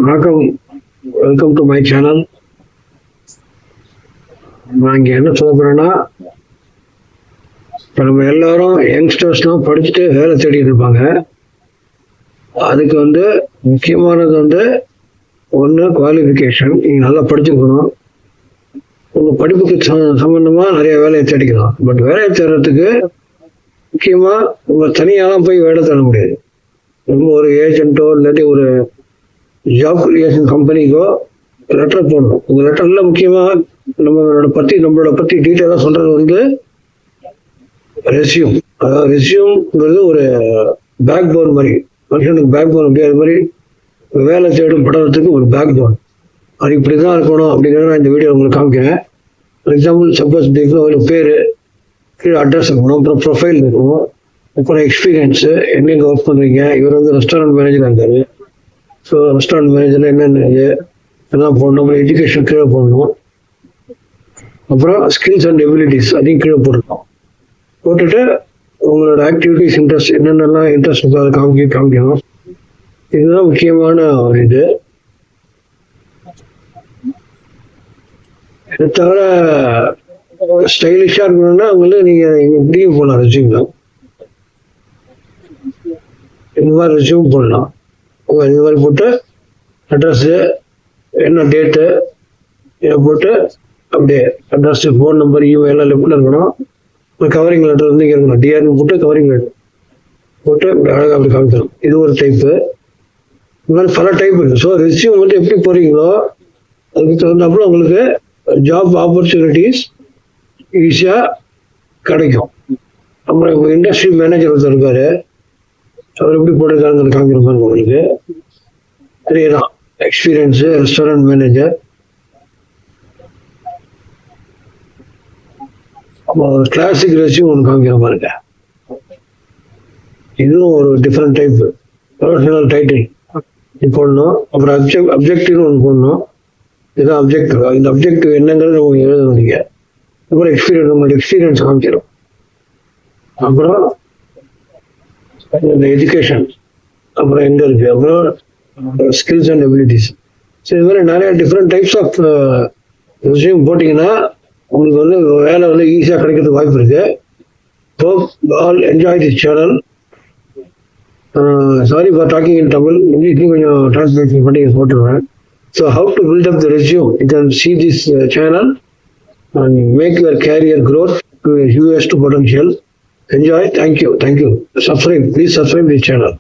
வணக்கம், welcome to my channel. நான் இங்கே என்ன சொல்ல போறேன்னா, இப்போ நம்ம எல்லாரும் யங்ஸ்டர்ஸ்லாம் படிச்சுட்டு வேலை தேடிட்டு இருப்பாங்க. அதுக்கு முக்கியமானது ஒன்று குவாலிஃபிகேஷன். நீங்கள் நல்லா படிச்சுக்கணும். உங்கள் படிப்புக்கு சம்மந்தமாக நிறைய வேலையை தேடிக்கலாம். பட் வேலையை தேடுறதுக்கு முக்கியமாக உங்கள் தனியாலாம் போய் வேலை தேட முடியாது. நம்ம ஒரு ஏஜென்ட்டோ இல்லாட்டி ஒரு ஜாப் கிரியேஷன் கம்பெனிக்கோ லெட்டர் போடணும். உங்கள் லெட்டரில் முக்கியமாக நம்மளோட பற்றி டீட்டெயிலாக சொல்கிறது ரெஸ்யூம். அதாவது ரெஸ்யூம்ங்கிறது ஒரு பேக் போன் மாதிரி, மனுஷனுக்கு பேக் போன் அப்படி. அது மாதிரி வேலை தேடும் படுறதுக்கு ஒரு பேக் போன். அது இப்படி தான் இருக்கணும் அப்படிங்கிறத நான் இந்த வீடியோ உங்களுக்கு காமிக்கிறேன். ஃபார் எக்ஸாம்பிள், சப்போஸ் ஒரு பேர், கீழே அட்ரஸ் இருக்கணும், அப்புறம் ப்ரொஃபைல் இருக்கணும், அப்புறம் எக்ஸ்பீரியன்ஸு, எங்கெங்கே ஒர்க் பண்ணுறீங்க. இவர் ரெஸ்டாரண்ட் மேனேஜராக இருக்காரு. ஸோ ரெஸ்டாரண்ட் மேனேஜரில் என்னென்ன எல்லாம் போடணும். அப்புறம் எஜுகேஷன் கீழே போடணும். அப்புறம் ஸ்கில்ஸ் அண்ட் எபிலிட்டிஸ் அதையும் கீழே போட்டுருக்கோம். போட்டுட்டு உங்களோட ஆக்டிவிட்டிஸ், இன்ட்ரெஸ்ட், என்னென்னலாம் இன்ட்ரெஸ்ட் இருக்கோ அதை காமிக்கணும். இதுதான் முக்கியமான ஒரு இது. இதை தவிர ஸ்டைலிஷாக இருக்கணும்னா நீங்கள் இப்படியும் போடலாம். ரெஸ்யூம் இந்த மாதிரி ரெஸ்யூம் போடலாம். இந்த மாதிரி போட்டு அட்ரஸ்ஸு, என்ன டேட்டு இதை போட்டு அப்படியே அட்ரஸ்ஸு, ஃபோன் நம்பர், இமெயில் எல்லாம் லெஃப்டில் இருக்கணும். கவரிங் லெட்டர் இங்கே இருக்கணும். டிஆர்னு போட்டு கவரிங் லெட்டர் போட்டு அழகாக அப்படி காமிக்கணும். இது ஒரு டைப்பு. இந்த மாதிரி பல டைப் இருக்குது. ஸோ ரெஸ்யூம் எப்படி போகிறீங்களோ அதுக்கு தகுந்தாப்புல உங்களுக்கு ஜாப் ஆப்பர்ச்சுனிட்டிஸ் ஈஸியாக கிடைக்கும். அப்புறம் உங்கள் இண்டஸ்ட்ரி மேனேஜர் ஒருத்தர் இருக்காரு, அவர் எப்படி போட்டிருக்காருன்னு காமிக்கிற மாதிரி உங்களுக்கு தெரியலாம். Experience, restaurant manager. அப்போ கிளாசிக் ரெஸ்யூம் ஒன்று காமிக்கிற மாதிரி. இதுவும் ஒரு டிஃப்ரெண்ட் டைப். ப்ரொஃபஷனல் டைட்டில் இது போடணும். அப்புறம் அப்ஜெக்டிவ்னு ஒன்று போடணும். இதுதான் அப்ஜெக்டிவ். இந்த அப்ஜெக்டிவ் என்னங்கிறது உங்களுக்கு எழுதணும். நீங்கள் அப்புறம் உங்களோட எக்ஸ்பீரியன்ஸ் காமிச்சிடும். அப்புறம் இந்த எஜுகேஷன், அப்புறம் எங்கே இருக்குது, அப்புறம் ஸ்கில்ஸ் அண்ட் எபிலிட்டிஸ். ஸோ இது மாதிரி நிறைய டிஃப்ரெண்ட் டைப்ஸ் ஆஃப் ரெஸ்யூம் போட்டிங்கன்னா உங்களுக்கு வேலை ஈஸியாக கிடைக்கிறதுக்கு வாய்ப்பு இருக்குது. Hope all enjoy this channel. Sorry for talking in Tamil. இங்கிலீஷ்லையும் கொஞ்சம் டிரான்ஸ்லேஷன் பண்ணி போட்டுருவேன். So how to build up the resume, you can see this channel and make your career growth to a huge potential. Enjoy. Thank you. Subscribe. Please subscribe this channel.